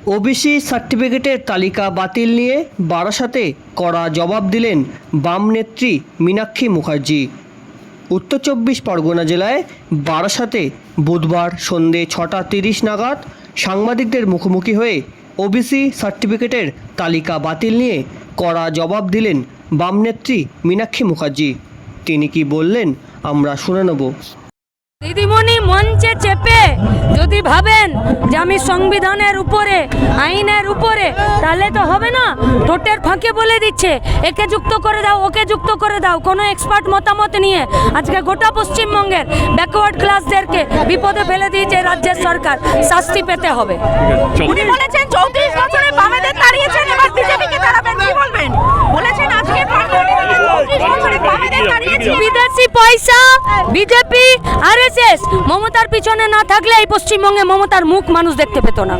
OBC সার্টিফিকেটের তালিকা বাতিল নিয়ে বারাসাতে কড়া জবাব দিলেন বাম নেত্রী মীনাক্ষী মুখার্জি। উত্তর 24 পরগনা জেলায় বারাসাতে বুধবার সন্ধে 6:30 নাগাদ সাংবাদিকদের মুখোমুখি হয়ে ওবিসি সার্টিফিকেটের তালিকা বাতিল নিয়ে কড়া জবাব দিলেন বাম নেত্রী মীনাক্ষী মুখার্জি। তিনি কি বললেন আমরা শুনে নেব। দিদিমণি মঞ্চে চেপে যদি ভাবেন যে আমি সংবিধানের উপরে আইনের উপরে, তাহলে তো হবে না। ঠোঁটের ফাঁকে বলে দিচ্ছে একে যুক্ত করে দাও, ওকে যুক্ত করে দাও, কোনো এক্সপার্ট মতামত নিয়ে আজকে গোটা পশ্চিমবঙ্গের ব্যাকওয়ার্ড ক্লাসদেরকে বিপদে ফেলে দিয়েছে রাজ্যের সরকার। শাস্তি পেতে হবে। উনি বলেছেন 34 বছরে বামেদের তাড়িয়েছেন, এবার বিজেপিকে তাড়াবেন, কি বলবেন? বলেছেন আজকে 34 বছরে বামেদের তাড়িয়েছেন। বিদেশি পয়সা, বিজেপি, আরএসএস মমতার পিছনে না থাকলে এই পশ্চিমবঙ্গে মমতার মুখ মানুষ দেখতে পেত না।